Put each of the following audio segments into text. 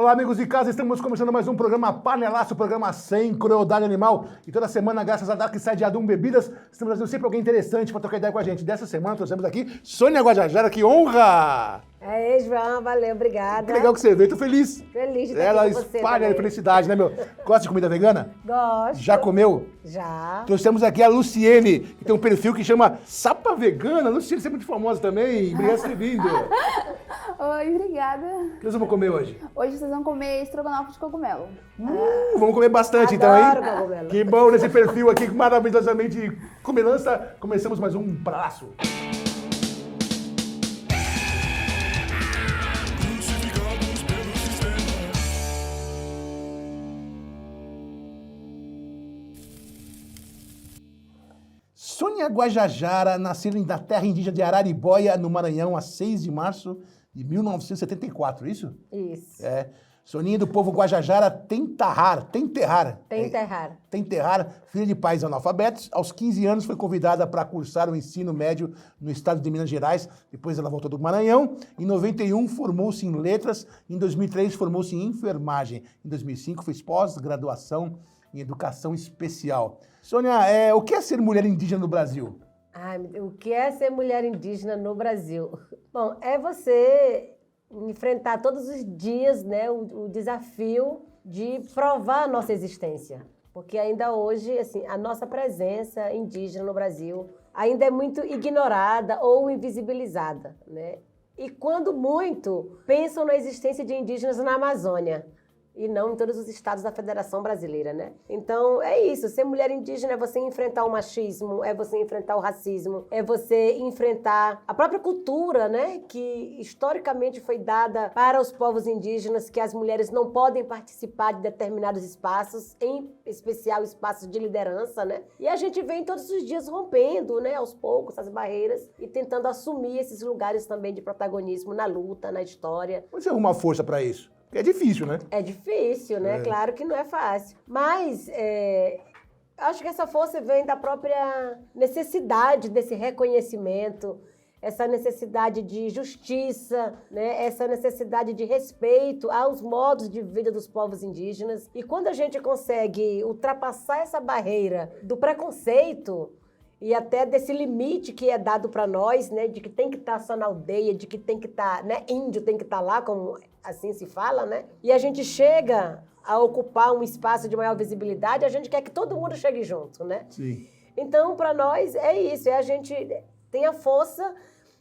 Olá, amigos de casa, estamos começando mais um programa Panelaço, programa sem crueldade animal. E toda semana, graças a Darkside Adum Bebidas, estamos trazendo sempre alguém interessante para trocar ideia com a gente. Dessa semana, trouxemos aqui Sônia Guajajara, que honra! Aí, João, valeu, obrigada. Que legal que você veio, tô feliz. Feliz de estar Ela aqui com você espalha a também. felicidade, né, meu? Gosta de comida vegana? Gosto. Já comeu? Já. Trouxemos aqui a Luciene, que tem um perfil que chama Sapa Vegana. Luciene, você é muito famosa também. Obrigado por ter vindo. Oi, obrigada. O que nós vamos comer hoje? Hoje vocês vão comer estrogonofe de cogumelo. Vamos comer bastante, então, Adoro hein? cogumelo. Que bom nesse perfil aqui, maravilhosamente comilança. Começamos mais um braço. Sônia Guajajara nasceu na terra indígena de Araribóia, no Maranhão, a 6 de março de 1974, isso? Isso. É. Soninha do povo Guajajara Tenterrar, filha de pais analfabetos. Aos 15 anos foi convidada para cursar o ensino médio no estado de Minas Gerais. Depois ela voltou do Maranhão. Em 91 formou-se em letras. Em 2003 formou-se em enfermagem. Em 2005 fez pós-graduação em educação especial. Sônia, o que é ser mulher indígena no Brasil? O que é ser mulher indígena no Brasil? Bom, é você enfrentar todos os dias, né, o desafio de provar a nossa existência. Porque ainda hoje, assim, a nossa presença indígena no Brasil ainda é muito ignorada ou invisibilizada, né? E quando muito, pensam na existência de indígenas na Amazônia e não em todos os estados da Federação Brasileira, né? Então, é isso. Ser mulher indígena é você enfrentar o machismo, é você enfrentar o racismo, é você enfrentar a própria cultura, né? Que historicamente foi dada para os povos indígenas, que as mulheres não podem participar de determinados espaços, em especial espaços de liderança, né? E a gente vem todos os dias rompendo, né? Aos poucos, as barreiras e tentando assumir esses lugares também de protagonismo na luta, na história. Como você arruma força para isso? Porque é difícil, né? É difícil, né? Claro que não é fácil. Mas acho que essa força vem da própria necessidade desse reconhecimento, essa necessidade de justiça, né? Essa necessidade de respeito aos modos de vida dos povos indígenas. E quando a gente consegue ultrapassar essa barreira do preconceito e até desse limite que é dado para nós, né, de que tem que estar só na aldeia, de que tem que estar, né, índio tem que estar lá, como assim se fala, né? E a gente chega a ocupar um espaço de maior visibilidade, a gente quer que todo mundo chegue junto, né? Sim. Então, para nós, é isso, a gente tem a força,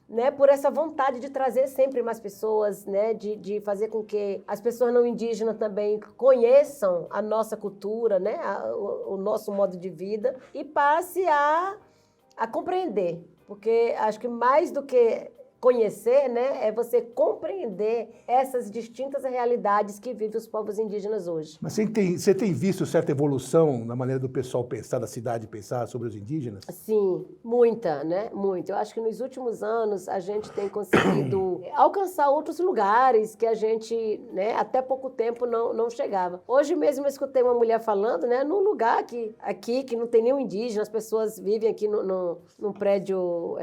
né, por essa vontade de trazer sempre mais pessoas, né, de fazer com que as pessoas não indígenas também conheçam a nossa cultura, né, o nosso modo de vida e passe a compreender, porque acho que mais do que conhecer, né, é você compreender essas distintas realidades que vivem os povos indígenas hoje. Mas você tem visto certa evolução na maneira do pessoal pensar, da cidade pensar sobre os indígenas? Sim, muita, né? Muito. Eu acho que nos últimos anos a gente tem conseguido alcançar outros lugares que a gente, né, até pouco tempo não chegava. Hoje mesmo eu escutei uma mulher falando, né, num lugar aqui que não tem nenhum indígena, as pessoas vivem aqui num prédio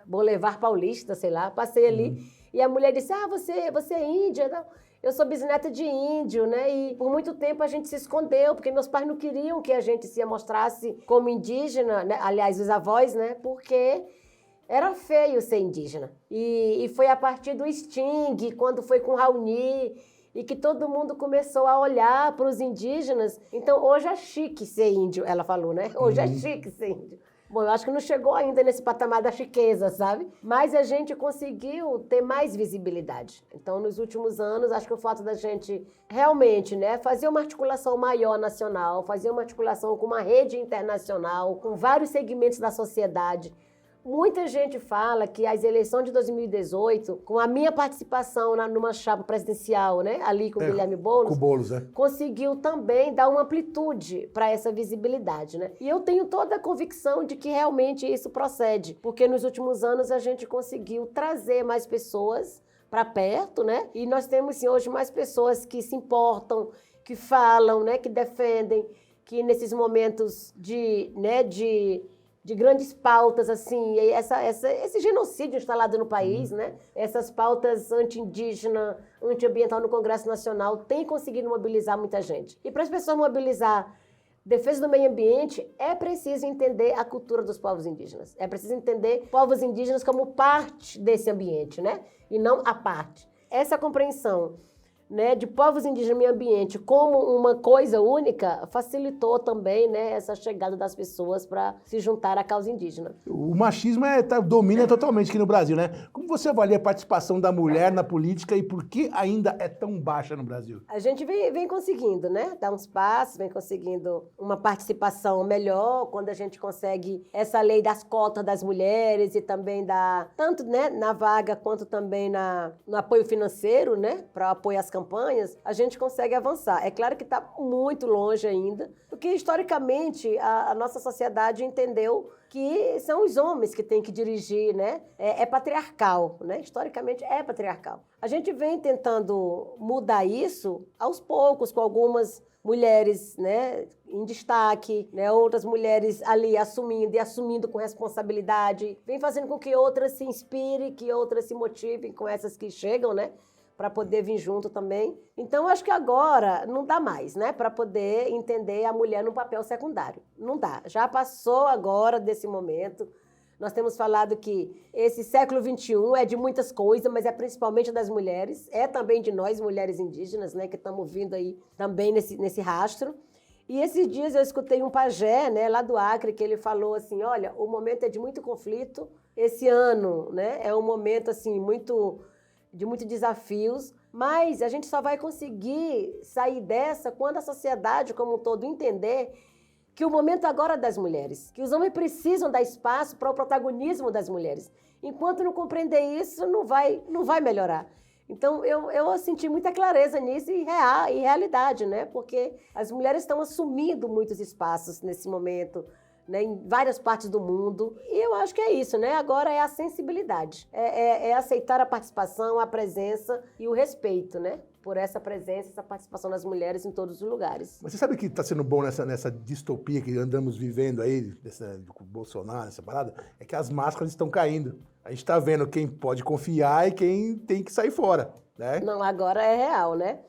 Boulevard Paulista, sei lá, passei ali e a mulher disse, você é índia? Não. Eu sou bisneta de índio, né? E por muito tempo a gente se escondeu, porque meus pais não queriam que a gente se mostrasse como indígena, né? Aliás, os avós, né? Porque era feio ser indígena. E foi a partir do Sting, quando foi com Raoni, e que todo mundo começou a olhar para os indígenas. Então, hoje é chique ser índio, ela falou, né? Hoje é chique ser índio. Bom, eu acho que não chegou ainda nesse patamar da chiqueza, sabe? Mas a gente conseguiu ter mais visibilidade. Então, nos últimos anos, acho que o fato da gente realmente, né, fazer uma articulação maior nacional, fazer uma articulação com uma rede internacional, com vários segmentos da sociedade. Muita gente fala que as eleições de 2018, com a minha participação numa chapa presidencial, né, ali com o Guilherme Boulos, com o Boulos, conseguiu também dar uma amplitude para essa visibilidade, né? E eu tenho toda a convicção de que realmente isso procede, porque nos últimos anos a gente conseguiu trazer mais pessoas para perto, né? E nós temos sim, hoje mais pessoas que se importam, que falam, né, que defendem, que nesses momentos de de grandes pautas, assim, e esse genocídio instalado no país, né? Essas pautas anti-indígena, anti-ambiental no Congresso Nacional têm conseguido mobilizar muita gente. E para as pessoas mobilizar defesa do meio ambiente, é preciso entender a cultura dos povos indígenas. É preciso entender povos indígenas como parte desse ambiente, né? E não a parte. Essa compreensão, né, de povos indígenas e meio ambiente como uma coisa única facilitou também, né, essa chegada das pessoas para se juntar à causa indígena. O machismo domina totalmente aqui no Brasil, né? Como você avalia a participação da mulher na política e por que ainda é tão baixa no Brasil? A gente vem conseguindo, né, dar uns passos, vem conseguindo uma participação melhor, quando a gente consegue essa lei das cotas das mulheres e também tanto, né, na vaga quanto também no apoio financeiro, né, para apoio às campanhas, a gente consegue avançar. É claro que está muito longe ainda, porque historicamente a nossa sociedade entendeu que são os homens que têm que dirigir, né? É patriarcal, né? Historicamente é patriarcal. A gente vem tentando mudar isso aos poucos, com algumas mulheres, né, em destaque, né, outras mulheres ali assumindo com responsabilidade, vem fazendo com que outras se inspirem, que outras se motivem com essas que chegam, né, para poder vir junto também. Então, acho que agora não dá mais, né, para poder entender a mulher no papel secundário. Não dá. Já passou agora desse momento. Nós temos falado que esse século XXI é de muitas coisas, mas é principalmente das mulheres. É também de nós, mulheres indígenas, né, que estamos vindo aí também nesse rastro. E esses dias eu escutei um pajé, né, lá do Acre, que ele falou assim, olha, o momento é de muito conflito. Esse ano, né, é um momento assim de muitos desafios, mas a gente só vai conseguir sair dessa quando a sociedade como um todo entender que o momento agora é das mulheres, que os homens precisam dar espaço para o protagonismo das mulheres. Enquanto não compreender isso, não vai melhorar. Então, eu senti muita clareza nisso e realidade, né? Porque as mulheres estão assumindo muitos espaços nesse momento, né, em várias partes do mundo. E eu acho que é isso, né? Agora é a sensibilidade. É aceitar a participação, a presença e o respeito, né? Por essa presença, essa participação das mulheres em todos os lugares. Mas você sabe o que está sendo bom nessa distopia que andamos vivendo aí, com o Bolsonaro, essa parada? É que as máscaras estão caindo. A gente está vendo quem pode confiar e quem tem que sair fora, né? Não, agora é real, né?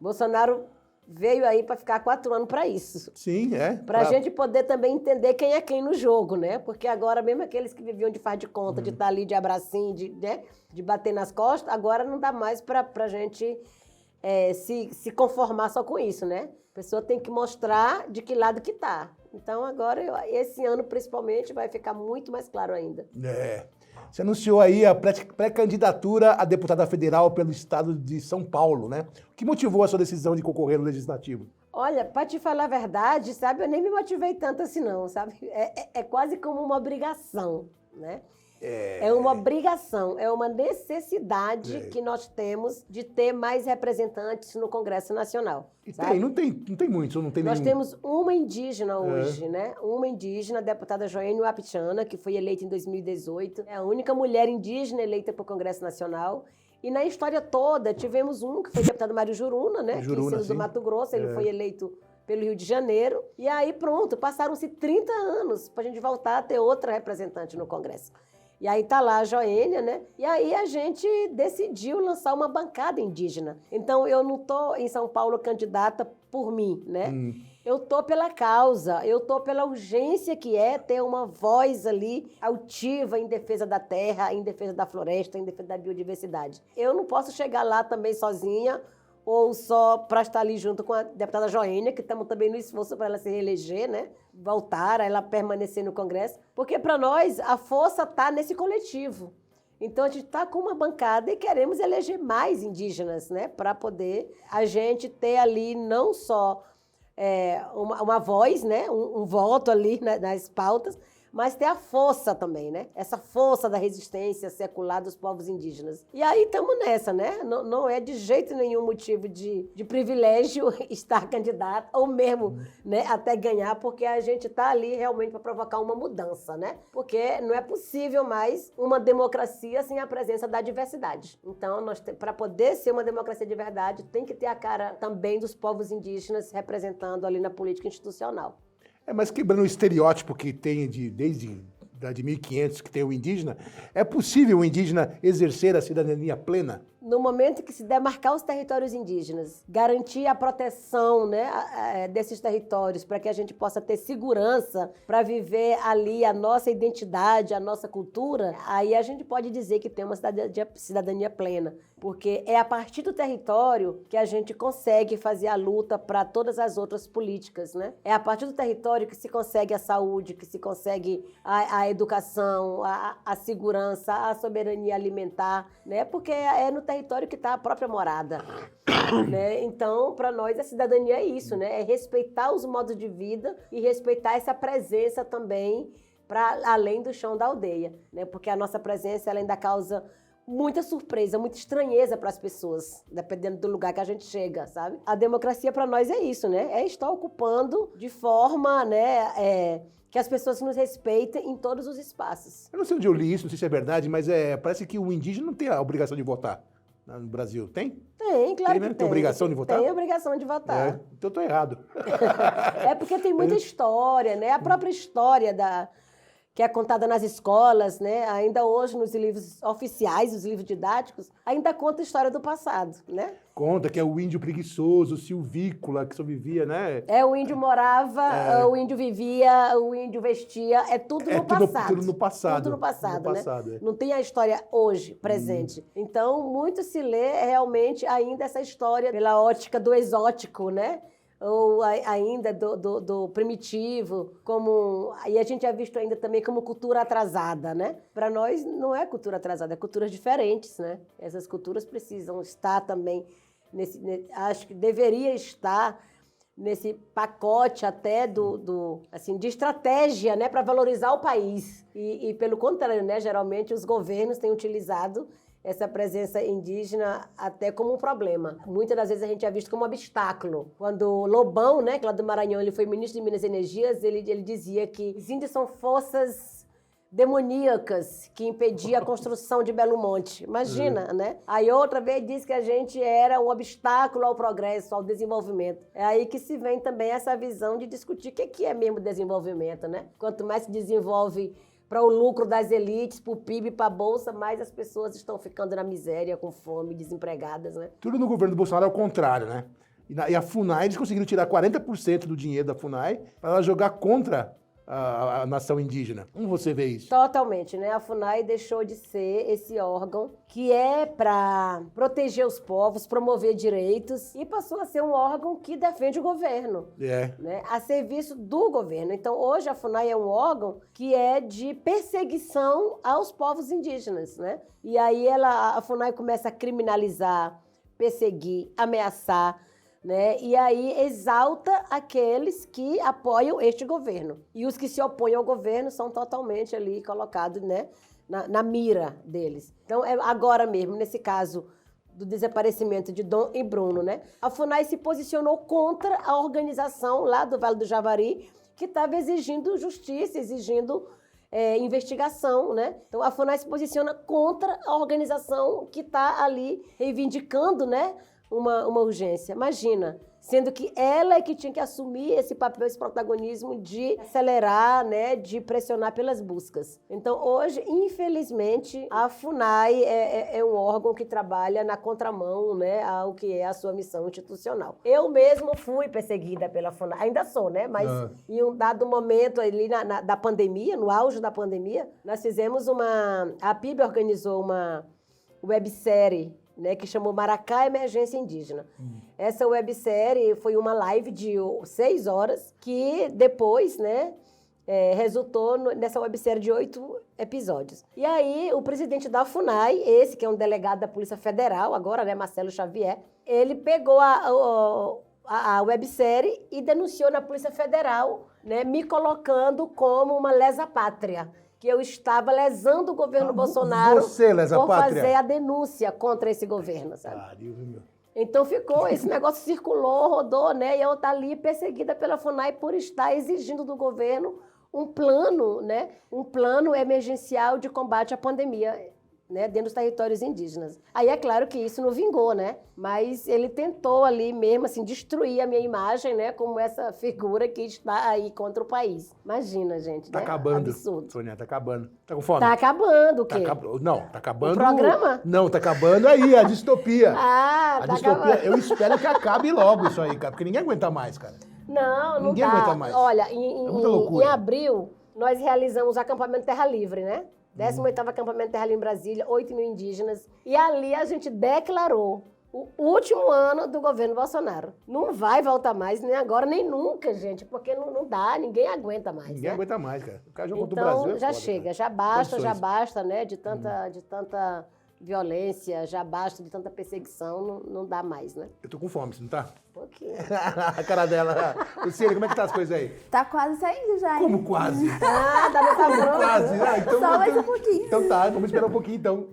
Bolsonaro veio aí para ficar 4 anos para isso. Sim, é. Para a gente poder também entender quem é quem no jogo, né? Porque agora, mesmo aqueles que viviam de faz de conta, de estar ali de abracinho, de bater nas costas, agora não dá mais para a gente se conformar só com isso, né? A pessoa tem que mostrar de que lado que tá. Então, agora, esse ano, principalmente, vai ficar muito mais claro ainda. Você anunciou aí a pré-candidatura a deputada federal pelo estado de São Paulo, né? O que motivou a sua decisão de concorrer no Legislativo? Olha, para te falar a verdade, sabe, eu nem me motivei tanto assim não, sabe? É quase como uma obrigação, né? É uma obrigação, é uma necessidade que nós temos de ter mais representantes no Congresso Nacional. E não tem muitos, não tem Nós nenhum. temos uma indígena hoje, né? Uma indígena, a deputada Joênia Wapichana, que foi eleita em 2018. É a única mulher indígena eleita para o Congresso Nacional. E na história toda, tivemos um que foi o deputado Mário Juruna, né? Juruna, que é do Mato Grosso, ele foi eleito pelo Rio de Janeiro. E aí, pronto, passaram-se 30 anos para a gente voltar a ter outra representante no Congresso. E aí tá lá a Joênia, né? E aí a gente decidiu lançar uma bancada indígena. Então eu não tô em São Paulo candidata por mim, né? Eu tô pela causa, eu tô pela urgência que é ter uma voz ali altiva em defesa da terra, em defesa da floresta, em defesa da biodiversidade. Eu não posso chegar lá também sozinha ou só para estar ali junto com a deputada Joênia, que estamos também no esforço para ela se reeleger, né? Voltar, ela permanecer no Congresso. Porque para nós a força está nesse coletivo. Então a gente está com uma bancada e queremos eleger mais indígenas, né? Para poder a gente ter ali não só uma voz, né? Um voto ali nas pautas, mas ter a força também, né? Essa força da resistência secular dos povos indígenas. E aí estamos nessa, né? Não é de jeito nenhum motivo de privilégio estar candidata, ou mesmo, né, até ganhar, porque a gente está ali realmente para provocar uma mudança, né? Porque não é possível mais uma democracia sem a presença da diversidade. Então, para poder ser uma democracia de verdade, tem que ter a cara também dos povos indígenas representando ali na política institucional. Mas quebrando o estereótipo que tem desde de 1500 que tem o indígena, é possível o indígena exercer a cidadania plena? No momento que se demarcar os territórios indígenas, garantir a proteção, né, desses territórios para que a gente possa ter segurança para viver ali a nossa identidade, a nossa cultura, aí a gente pode dizer que tem uma cidadania plena, porque é a partir do território que a gente consegue fazer a luta para todas as outras políticas, né? É a partir do território que se consegue a saúde, que se consegue a educação, a segurança, a soberania alimentar, né? Porque é no território que está a própria morada, né? Então, para nós, a cidadania é isso, né? É respeitar os modos de vida e respeitar essa presença também para além do chão da aldeia, né? Porque a nossa presença ela ainda causa muita surpresa, muita estranheza para as pessoas, dependendo do lugar que a gente chega, sabe? A democracia para nós é isso, né? É estar ocupando de forma, né, que as pessoas nos respeitem em todos os espaços. Eu não sei onde eu li isso, não sei se é verdade, mas parece que o indígena não tem a obrigação de votar no Brasil. Tem? Tem, claro né? que Tem obrigação de votar? Tem obrigação de votar. Então eu tô errado. É porque tem muita história, né? A própria história que é contada nas escolas, né? Ainda hoje nos livros oficiais, os livros didáticos, ainda conta a história do passado, né? Conta que é o índio preguiçoso, silvícola, que só vivia, né? O índio morava, o índio vivia, o índio vestia, é tudo no passado. Tudo no passado. Tudo no passado, né? Passado, Não tem a história hoje, presente. Então, muito se lê realmente ainda essa história pela ótica do exótico, né? Ou ainda do primitivo, e a gente é visto ainda também como cultura atrasada, né? Para nós não é cultura atrasada, é culturas diferentes, né? Essas culturas precisam estar também acho que deveria estar nesse pacote até de estratégia, né, para valorizar o país. E pelo contrário, né, geralmente os governos têm utilizado essa presença indígena até como um problema. Muitas das vezes a gente é visto como um obstáculo. Quando Lobão, né, que lá do Maranhão, ele foi ministro de Minas e Energias, ele dizia que os índios são forças demoníacas que impediam a construção de Belo Monte. Imagina, né? Aí outra vez disse que a gente era um obstáculo ao progresso, ao desenvolvimento. É aí que se vem também essa visão de discutir o que é mesmo desenvolvimento, né? Quanto mais se desenvolve para o lucro das elites, para o PIB, para a Bolsa, mais as pessoas estão ficando na miséria, com fome, desempregadas, né? Tudo no governo do Bolsonaro é o contrário, né? E a FUNAI, eles conseguiram tirar 40% do dinheiro da FUNAI para ela jogar contra a nação indígena. Como você vê isso? Totalmente, né? A FUNAI deixou de ser esse órgão que é para proteger os povos, promover direitos, e passou a ser um órgão que defende o governo, né? A serviço do governo. Então, hoje a FUNAI é um órgão que é de perseguição aos povos indígenas, né? E aí a FUNAI começa a criminalizar, perseguir, ameaçar, né? E aí exalta aqueles que apoiam este governo. E os que se opõem ao governo são totalmente ali colocados, né, na mira deles. Então, agora mesmo, nesse caso do desaparecimento de Dom e Bruno, né, a FUNAI se posicionou contra a organização lá do Vale do Javari, que estava exigindo justiça, exigindo investigação, né? Então, a FUNAI se posiciona contra a organização que está ali reivindicando, né, uma urgência. Imagina, sendo que ela é que tinha que assumir esse papel, esse protagonismo de acelerar, né, de pressionar pelas buscas. Então, hoje, infelizmente, a FUNAI é um órgão que trabalha na contramão, né, ao que é a sua missão institucional. Eu mesmo fui perseguida pela FUNAI, ainda sou, né, mas em um dado momento ali da pandemia, no auge da pandemia, nós fizemos a PIB organizou uma websérie, né, que chamou Maracá Emergência Indígena. Essa websérie foi uma live de 6 horas, que depois, né, resultou nessa websérie de 8 episódios. E aí, o presidente da FUNAI, esse que é um delegado da Polícia Federal, agora, né, Marcelo Xavier, ele pegou a websérie e denunciou na Polícia Federal, né, me colocando como uma lesa-pátria, que eu estava lesando o governo Bolsonaro por fazer a denúncia contra esse governo, sabe? Então esse negócio circulou, rodou, né? E eu estou ali perseguida pela FUNAI por estar exigindo do governo um plano, né? Um plano emergencial de combate à pandemia. né, dentro dos territórios indígenas. Aí é claro que isso não vingou, né? Mas ele tentou ali mesmo, assim, destruir a minha imagem, né, como essa figura que está aí contra o país. Imagina, gente, Tá né? acabando, Absurdo. Sônia, tá acabando. Tá com fome? Tá acabando o Tá quê? Não, tá acabando... O programa? Não, tá acabando aí, a distopia. Ah, A tá distopia, acabando. eu espero que acabe logo isso aí, cara, porque ninguém aguenta mais, cara. Não Ninguém dá. aguenta mais. Olha, É muita loucura. em abril, nós realizamos o acampamento Terra Livre, né? 18º acampamento Terra Livre em Brasília, 8 mil indígenas. E ali a gente declarou o último ano do governo Bolsonaro. Não vai voltar mais, nem agora, nem nunca, gente, porque não dá, ninguém aguenta mais. Ninguém né? aguenta mais, cara. O cara jogou contra o Então, Brasil é já foda, chega, cara. já Condições. basta, né, de tanta violência, já basta de tanta perseguição, não dá mais, né? Eu tô com fome, você não tá? Um pouquinho. A cara dela. Luciene, como é que tá as coisas aí? Tá quase saindo já, hein? Como quase? Ah, dá pra Como pronto. quase? Ah, então, Só mais um pouquinho. Então tá, vamos esperar um pouquinho então.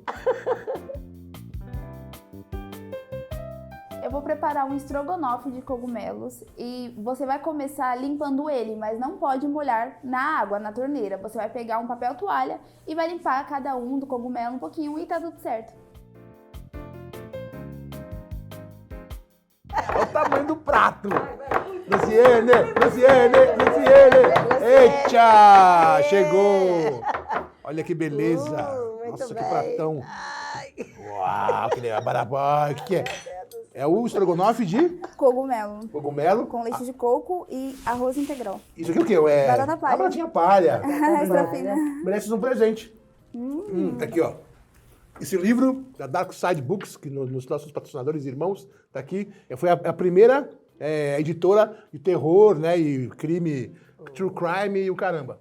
Eu vou preparar um estrogonofe de cogumelos e você vai começar limpando ele, mas não pode molhar na água, na torneira. Você vai pegar um papel toalha e vai limpar cada um do cogumelo um pouquinho e tá tudo certo. Olha o tamanho do prato. Luciene! Eita! Chegou! Olha que beleza. Muito Nossa, que bem. pratão. Uau, que legal. O que é? É o estrogonofe de Cogumelo. cogumelo. Com leite de coco e arroz integral. Isso aqui é o quê? É Batata palha. a batatinha palha. Extra fina. Merece um presente. Tá aqui, ó. Esse livro, da Dark Side Books, que nos nossos patrocinadores e irmãos, tá aqui. Foi a primeira editora de terror, né? E crime, true crime e o caramba.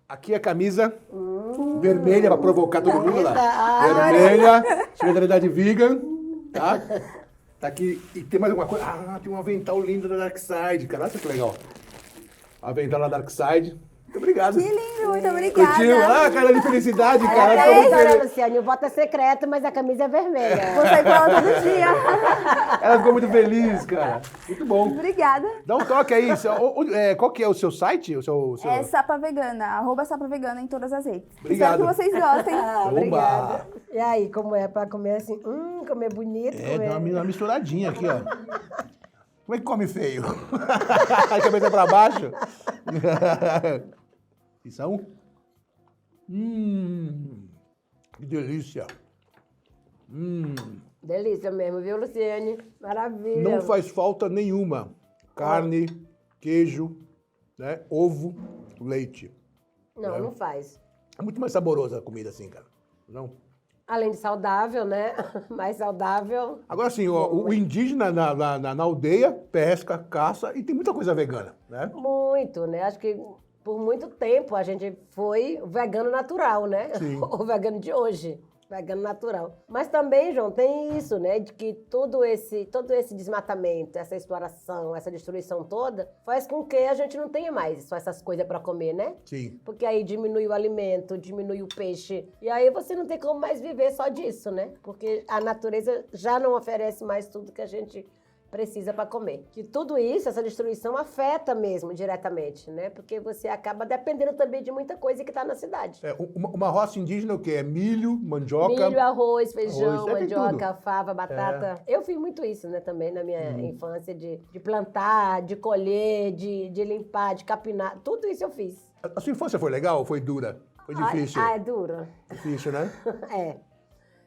Aqui a camisa vermelha para provocar todo mundo lá. Vermelha, solidariedade vegan, tá? Tá aqui. E tem mais alguma coisa? Ah, tem um avental lindo da Dark Side, cara. Olha que legal. Avental da Dark Side. Muito obrigado. Que lindo, muito Curtiu? obrigada. Ah, cara de felicidade, cara. É Tô muito isso, feliz. olha, Luciane, o voto é secreto, mas a camisa é vermelha. Você cola todo dia. Ela ficou muito feliz, cara. Muito bom. Obrigada. Dá um toque aí. Qual que é o seu site? O seu... É Sapa Vegana, @SapaVegana em todas as redes. Obrigado. Espero que vocês gostem. Ah, Oba. obrigada. E aí, como é pra comer assim? Comer bonito, É, comer... dá uma misturadinha aqui, ó. Como é que come feio? A cabeça pra baixo? E são? Que delícia. Delícia mesmo, viu, Luciane? Maravilha. Não faz falta nenhuma. Carne, queijo, né? Ovo, leite. Não faz. É muito mais saborosa a comida assim, cara. Não? Além de saudável, né? Mais saudável. Agora sim, o indígena na aldeia pesca, caça e tem muita coisa vegana, né? Muito, né? Acho que por muito tempo a gente foi vegano natural, né? Sim. O vegano de hoje. Vegano natural. Mas também, João, tem isso, né? De que todo esse desmatamento, essa exploração, essa destruição toda, faz com que a gente não tenha mais só essas coisas para comer, né? Sim. Porque aí diminui o alimento, diminui o peixe. E aí você não tem como mais viver só disso, né? Porque a natureza já não oferece mais tudo que a gente precisa para comer. Que tudo isso, essa destruição, afeta mesmo diretamente, né? Porque você acaba dependendo também de muita coisa que está na cidade. É, uma roça indígena o quê? É milho, mandioca. Milho, arroz, feijão, Arroz, tem mandioca, tudo. fava, batata. Eu fiz muito isso, né, também na minha infância, de plantar, de colher, de limpar, de capinar. Tudo isso eu fiz. A sua infância foi legal ou foi dura? Foi difícil? É duro. Difícil, né? É.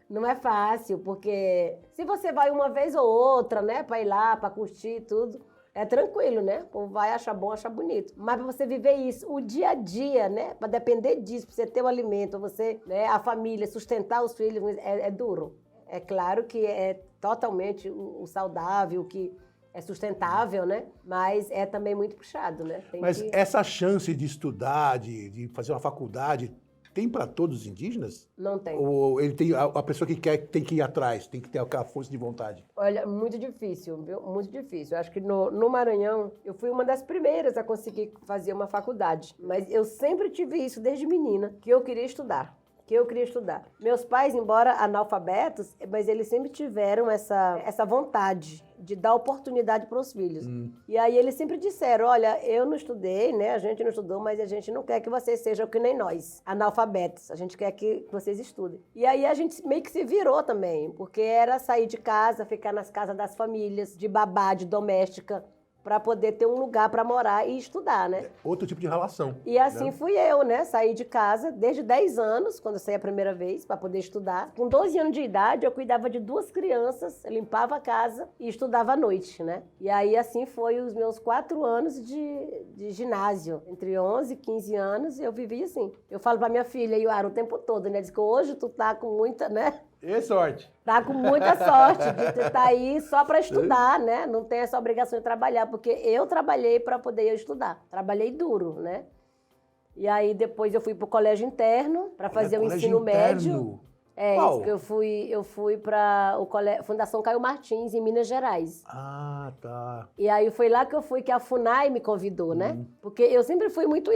Não é fácil, porque se você vai uma vez ou outra, né, pra ir lá, pra curtir tudo, é tranquilo, né? O povo vai achar bom, achar bonito. Mas pra você viver isso, o dia a dia, né, pra depender disso, pra você ter o alimento, você, né, a família, sustentar os filhos, é duro. É claro que é totalmente o saudável, o que é sustentável, né? Mas é também muito puxado, né? Mas essa chance de estudar, de fazer uma faculdade, tem para todos os indígenas? Não tem. Ou ele tem a pessoa que quer tem que ir atrás, tem que ter aquela força de vontade? Olha, muito difícil, viu? Muito difícil. Eu acho que no Maranhão, eu fui uma das primeiras a conseguir fazer uma faculdade. Mas eu sempre tive isso desde menina, que eu queria estudar. que eu queria estudar. Meus pais, embora analfabetos, mas eles sempre tiveram essa vontade de dar oportunidade para os filhos. E aí eles sempre disseram, olha, eu não estudei, né? A gente não estudou, mas a gente não quer que vocês sejam que nem nós, analfabetos. A gente quer que vocês estudem. E aí a gente meio que se virou também, porque era sair de casa, ficar nas casas das famílias, de babá, de doméstica, para poder ter um lugar para morar e estudar, né? Outro tipo de relação. E assim fui eu, né? Saí de casa desde 10 anos, quando eu saí a primeira vez, para poder estudar. Com 12 anos de idade, eu cuidava de 2 crianças, limpava a casa e estudava à noite, né? E aí, assim, foi os meus 4 anos de ginásio. Entre 11 e 15 anos, eu vivi assim. Eu falo para minha filha, Yuara, o tempo todo, né? Diz que hoje tu tá com muita, né? E sorte. Tá com muita sorte de estar aí só para estudar, né? Não tem essa obrigação de trabalhar, porque eu trabalhei para poder eu estudar. Trabalhei duro, né? E aí depois eu fui pro colégio interno para fazer o ensino médio. É, qual? isso que eu fui para o Fundação Caio Martins, em Minas Gerais. Ah, tá. E aí foi lá que eu fui, que a FUNAI me convidou, né? Porque eu sempre fui muito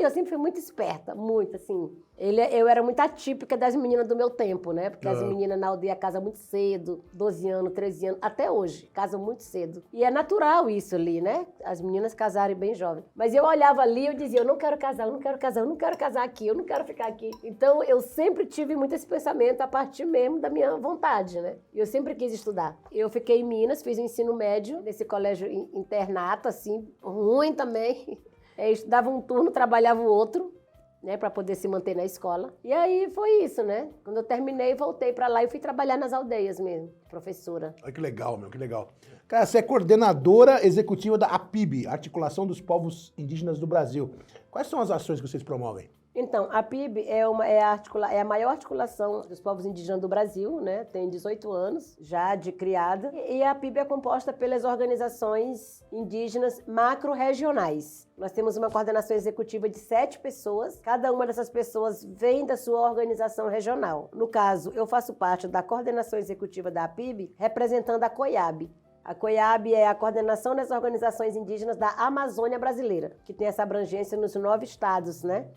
esperta, muito, assim. Eu era muito atípica das meninas do meu tempo, né? Porque as meninas na aldeia casam muito cedo, 12 anos, 13 anos, até hoje, casam muito cedo. E é natural isso ali, né? As meninas casarem bem jovens. Mas eu olhava ali e eu dizia, eu não quero casar, eu não quero casar, eu não quero casar aqui, eu não quero ficar aqui. Então, eu sempre tive muito esse pensamento a partir mesmo da minha vontade, né? E eu sempre quis estudar. Eu fiquei em Minas, fiz o ensino médio, nesse colégio internato, assim, ruim também. Eu estudava um turno, trabalhava o outro, né, para poder se manter na escola. E aí foi isso, né? Quando eu terminei, voltei para lá e fui trabalhar nas aldeias mesmo, professora. Olha que legal, meu, que legal. Cara, você é coordenadora executiva da APIB, Articulação dos Povos Indígenas do Brasil. Quais são as ações que vocês promovem? Então, a PIB é a maior articulação dos povos indígenas do Brasil, né? Tem 18 anos já de criada. E a PIB é composta pelas organizações indígenas macro-regionais. Nós temos uma coordenação executiva de 7 pessoas. Cada uma dessas pessoas vem da sua organização regional. No caso, eu faço parte da coordenação executiva da PIB, representando a COIAB. A COIAB é a coordenação das organizações indígenas da Amazônia Brasileira, que tem essa abrangência nos 9 estados, né?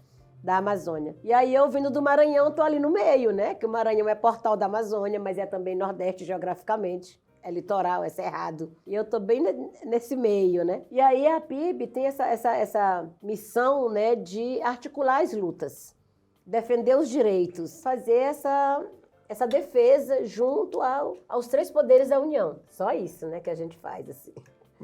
Da Amazônia. E aí eu vindo do Maranhão, tô ali no meio, né? Que o Maranhão é portal da Amazônia, mas é também Nordeste geograficamente. É litoral, é cerrado. E eu tô bem nesse meio, né? E aí a PIB tem essa missão, né, de articular as lutas, defender os direitos, fazer essa defesa junto aos 3 poderes da União. Só isso, né, que a gente faz, assim.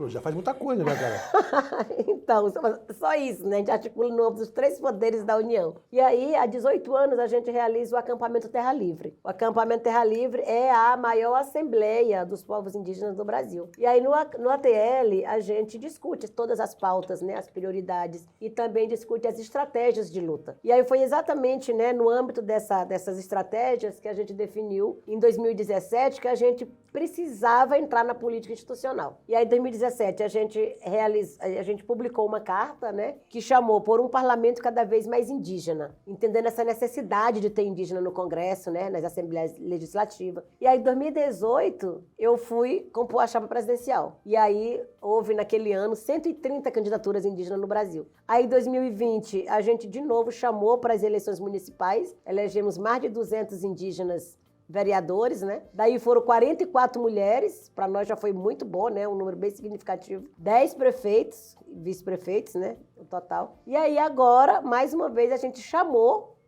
Já faz muita coisa, né, cara? Então, só isso, né? A gente articula no âmbito dos 3 poderes da União. E aí, há 18 anos, a gente realiza o acampamento Terra Livre. O acampamento Terra Livre é a maior assembleia dos povos indígenas do Brasil. E aí, no ATL, a gente discute todas as pautas, né? As prioridades. E também discute as estratégias de luta. E aí, foi exatamente, né, no âmbito dessas estratégias que a gente definiu, em 2017, que a gente precisava entrar na política institucional. E aí, em 2017, a gente publicou uma carta, né, que chamou por um parlamento cada vez mais indígena, entendendo essa necessidade de ter indígena no Congresso, né, nas assembleias legislativas. E aí, em 2018, eu fui compor a chapa presidencial. E aí, houve naquele ano 130 candidaturas indígenas no Brasil. Aí, em 2020, a gente de novo chamou para as eleições municipais, elegemos mais de 200 indígenas vereadores, né? Daí foram 44 mulheres, para nós já foi muito bom, né? Um número bem significativo. 10 prefeitos, vice-prefeitos, né? O total. E aí agora, mais uma vez, a gente chamou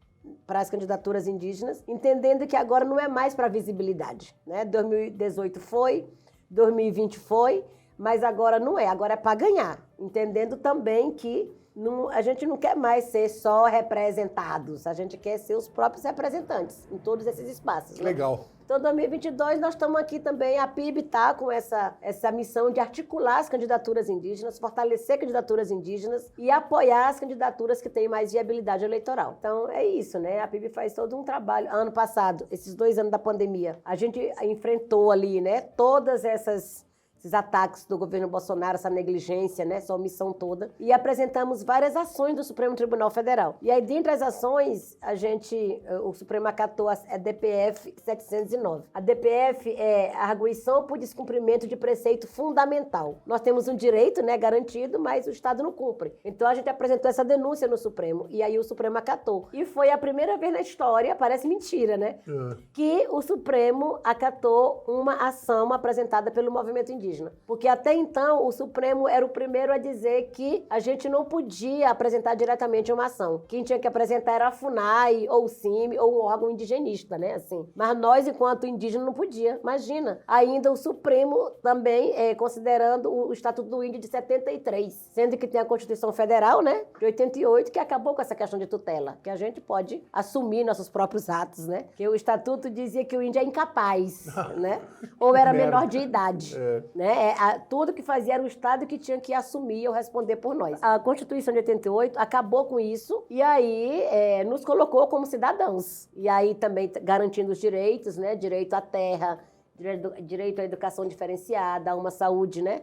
para as candidaturas indígenas, entendendo que agora não é mais para visibilidade, né? 2018 foi, 2020 foi, mas agora não é, agora é para ganhar, entendendo também que a gente não quer mais ser só representados, a gente quer ser os próprios representantes em todos esses espaços. Né? Legal. Então, em 2022, nós estamos aqui também, a PIB está com essa missão de articular as candidaturas indígenas, fortalecer candidaturas indígenas e apoiar as candidaturas que têm mais viabilidade eleitoral. Então, é isso, né? A PIB faz todo um trabalho. Ano passado, esses 2 anos da pandemia, a gente enfrentou ali, né, todas esses esses ataques do governo Bolsonaro, essa negligência, né, essa omissão toda, e apresentamos várias ações do Supremo Tribunal Federal. E aí, dentre as ações, o Supremo acatou a DPF 709. A DPF é a arguição por descumprimento de preceito fundamental. Nós temos um direito, né, garantido, mas o Estado não cumpre. Então, a gente apresentou essa denúncia no Supremo, e aí o Supremo acatou. E foi a primeira vez na história, parece mentira, né, que o Supremo acatou uma ação apresentada pelo movimento indígena. Porque até então, o Supremo era o primeiro a dizer que a gente não podia apresentar diretamente uma ação. Quem tinha que apresentar era a FUNAI, ou o CIMI, ou um órgão indigenista, né, assim. Mas nós, enquanto indígena, não podia. Imagina. Ainda o Supremo também, considerando o Estatuto do Índio de 73, sendo que tem a Constituição Federal, né, de 88, que acabou com essa questão de tutela, que a gente pode assumir nossos próprios atos, né, que o Estatuto dizia que o índio é incapaz, né, ou era menor de idade, né, tudo que fazia era o Estado que tinha que assumir ou responder por nós. A Constituição de 88 acabou com isso e aí nos colocou como cidadãos. E aí também garantindo os direitos, né, direito à terra, direito à educação diferenciada, a uma saúde, né,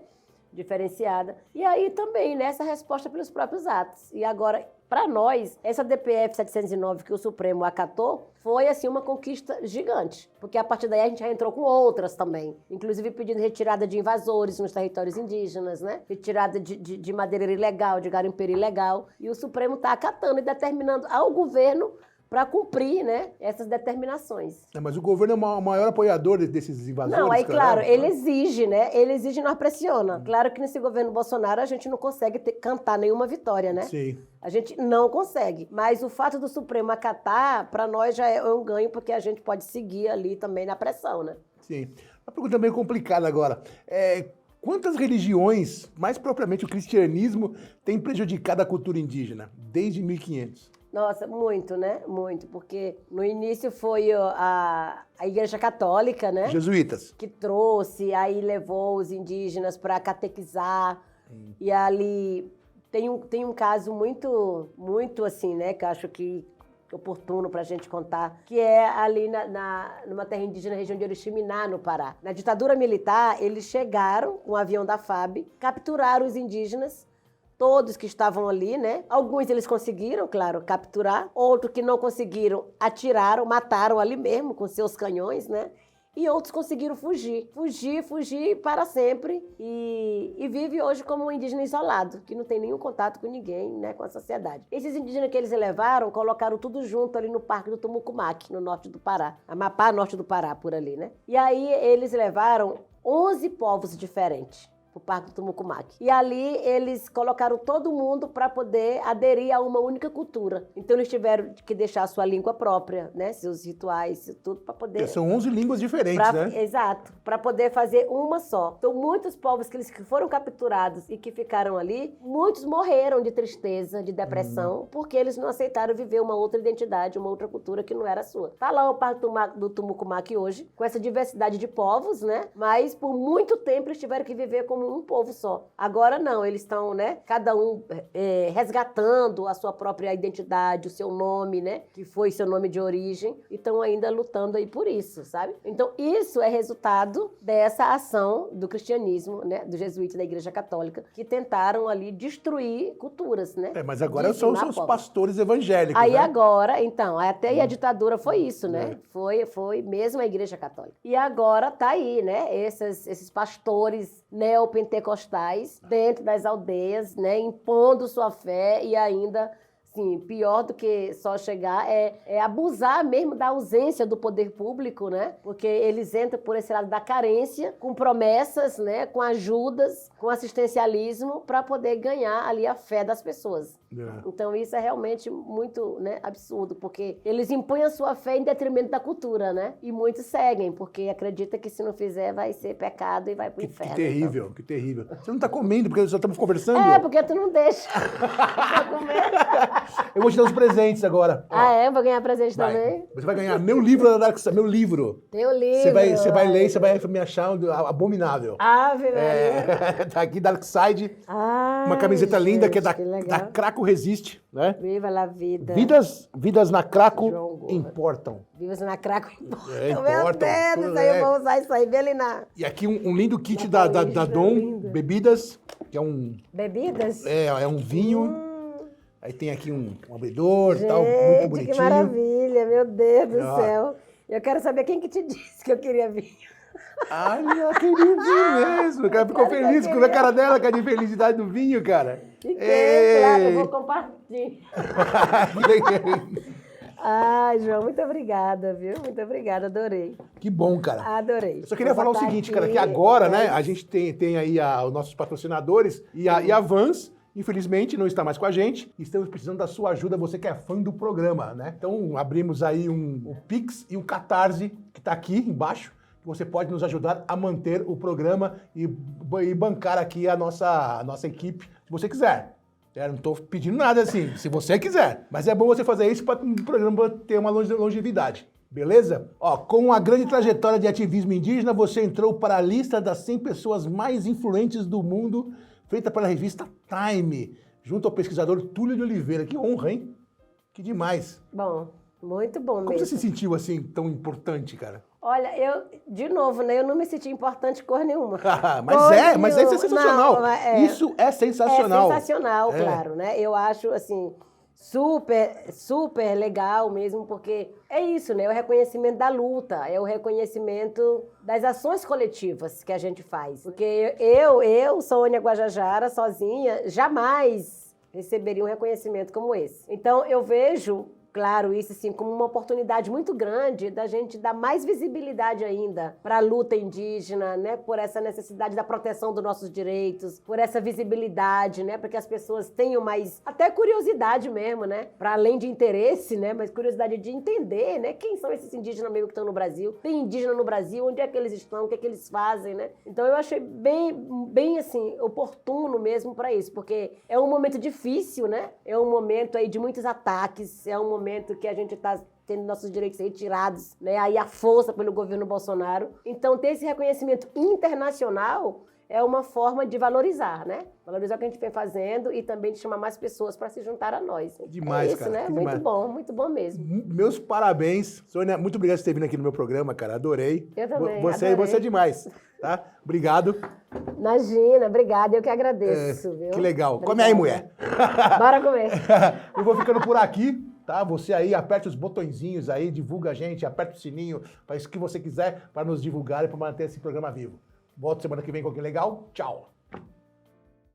diferenciada. E aí também, né, essa resposta pelos próprios atos. E agora, para nós, essa DPF 709 que o Supremo acatou foi, assim, uma conquista gigante. Porque a partir daí a gente já entrou com outras também. Inclusive pedindo retirada de invasores nos territórios indígenas, né? Retirada de madeira ilegal, de garimpeiro ilegal. E o Supremo está acatando e determinando ao governo para cumprir, né, essas determinações. Mas o governo é o maior apoiador desses invasores? Não, aí, claro, ele exige, né? Ele exige e nós pressiona. Claro que nesse governo Bolsonaro a gente não consegue cantar nenhuma vitória, né? Sim. A gente não consegue. Mas o fato do Supremo acatar, para nós já é um ganho, porque a gente pode seguir ali também na pressão, né? Sim. Uma pergunta meio complicada agora. Quantas religiões, mais propriamente o cristianismo, tem prejudicado a cultura indígena desde 1500? Nossa, muito, né? Muito, porque no início foi a Igreja Católica, né? Jesuítas. Que trouxe, aí levou os indígenas para catequizar. E ali tem um caso muito assim, né? Que eu acho que oportuno para a gente contar, que é ali numa terra indígena, região de Oriximiná, no Pará. Na ditadura militar, eles chegaram com um avião da FAB, capturaram os indígenas, todos que estavam ali, né? Alguns eles conseguiram, claro, capturar. Outros que não conseguiram, atiraram, mataram ali mesmo com seus canhões, né? E outros conseguiram fugir para sempre e vive hoje como um indígena isolado, que não tem nenhum contato com ninguém, né, com a sociedade. Esses indígenas que eles levaram, colocaram tudo junto ali no Parque do Tumucumaque, no norte do Pará. Amapá, norte do Pará, por ali, né? E aí eles levaram 11 povos diferentes pro Parque do Tumucumaque. E ali eles colocaram todo mundo para poder aderir a uma única cultura. Então eles tiveram que deixar a sua língua própria, né? Seus rituais, tudo para poder... São 11 línguas diferentes, né? Exato, para poder fazer uma só. Então muitos povos que foram capturados e que ficaram ali, muitos morreram de tristeza, de depressão, porque eles não aceitaram viver uma outra identidade, uma outra cultura que não era a sua. Tá lá o Parque do Tumucumaque hoje, com essa diversidade de povos, né? Mas por muito tempo eles tiveram que viver como um povo só. Agora não, eles estão, né, cada um resgatando a sua própria identidade, o seu nome, né, que foi seu nome de origem, e estão ainda lutando aí por isso, sabe? Então isso é resultado dessa ação do cristianismo, né, do jesuíta da Igreja Católica, que tentaram ali destruir culturas, né? Mas agora são os pastores evangélicos, aí, né? Agora, então, até aí a ditadura foi isso, né? Foi mesmo a Igreja Católica. E agora tá aí, né, esses pastores neopentecostais dentro das aldeias, né, impondo sua fé e ainda, assim, pior do que só chegar é abusar mesmo da ausência do poder público, né, porque eles entram por esse lado da carência, com promessas, né, com ajudas, com assistencialismo para poder ganhar ali a fé das pessoas. Então isso é realmente muito, né, absurdo, porque eles impõem a sua fé em detrimento da cultura, né? E muitos seguem, porque acreditam que se não fizer vai ser pecado e vai pro inferno. Que terrível, então. Que terrível. Você não tá comendo porque só estamos conversando? Porque tu não deixa. Eu vou te dar os presentes agora. Vou ganhar presente também? Você vai ganhar meu livro da Dark Side, meu livro. Teu livro. Você vai ler e você vai me achar abominável. Ave Maria. Tá aqui, Dark Side. Uma camiseta linda que é gente, da Craco Resiste, né? Viva la vida. Vidas na Craco João Gordo. importam. Viva na Craco importam. Importam, Meu Deus, tudo, aí eu é. vou usar isso aí, bem ali na... E aqui um lindo kit Na da Paulista, Dom, lindo. bebidas, que é um, Bebidas? é um vinho. Aí tem aqui um abridor e Gente, tal, muito bonitinho. que maravilha, meu Deus do Ó. céu. Eu quero saber quem que te disse que eu queria vinho. Ai, eu queria vinho mesmo. O cara ficou Cara, feliz eu com a cara dela, com a de felicidade do vinho, cara. Fiquei, claro, eu vou compartilhar. Que Ai, João, muito obrigada, viu? Muito obrigada, adorei. bom, cara. Adorei. Eu só queria Vou falar o botar seguinte, aqui, cara, que agora, né, mas- a gente tem aí os nossos patrocinadores e a Vans, infelizmente, não está mais com a gente. Estamos precisando da sua ajuda, você que é fã do programa, né? Então, abrimos aí o Pix e o Catarse, que está aqui embaixo. Que você pode nos ajudar a manter o programa e bancar aqui a nossa equipe, se você quiser. Eu não estou pedindo nada assim, se você quiser. Mas é bom você fazer isso para o programa ter uma longevidade. Beleza? Ó, com uma grande trajetória de ativismo indígena, você entrou para a lista das 100 pessoas mais influentes do mundo, feita pela revista Time, junto ao pesquisador Túlio de Oliveira. Que honra, hein? Que demais. Bom, muito bom Como mesmo. você se sentiu assim, tão importante, cara? Olha, de novo, né? Eu não me senti importante cor nenhuma. mas é sensacional. Não, Isso é sensacional. É sensacional, É. claro, né? Eu acho, assim, super legal mesmo, porque é isso, né? É o reconhecimento da luta, é o reconhecimento das ações coletivas que a gente faz. Porque eu, Sônia Guajajara, sozinha, jamais receberia um reconhecimento como esse. Então, eu vejo... Claro, isso assim, como uma oportunidade muito grande da gente dar mais visibilidade ainda para a luta indígena, né? Por essa necessidade da proteção dos nossos direitos, por essa visibilidade, né? Para que as pessoas tenham mais, até curiosidade mesmo, né? Para além de interesse, né? Mas curiosidade de entender, né? Quem são esses indígenas mesmo que estão no Brasil? Tem indígena no Brasil? Onde é que eles estão? O que é que eles fazem, né? Então eu achei bem assim, oportuno mesmo para isso, porque é um momento difícil, né? É um momento aí de muitos ataques, é um momento que a gente está tendo nossos direitos retirados, né? Aí a força pelo governo Bolsonaro. Então, ter esse reconhecimento internacional é uma forma de valorizar, né? Valorizar o que a gente vem fazendo e também de chamar mais pessoas para se juntar a nós. Demais, é isso, cara, né? que Muito demais. muito bom mesmo. Meus parabéns. Sônia, muito obrigado por ter vindo aqui no meu programa, cara. Adorei. Eu também, Você adorei. é demais, tá? Obrigado. Imagina, obrigada, eu que agradeço, viu? Que legal. Obrigada. Come aí, mulher. Bora comer. Eu vou ficando por aqui, tá? Você aí, aperte os botõezinhos aí, divulga a gente, aperta o sininho, faz o que você quiser para nos divulgar e para manter esse programa vivo. Volto semana que vem com alguém legal. Tchau.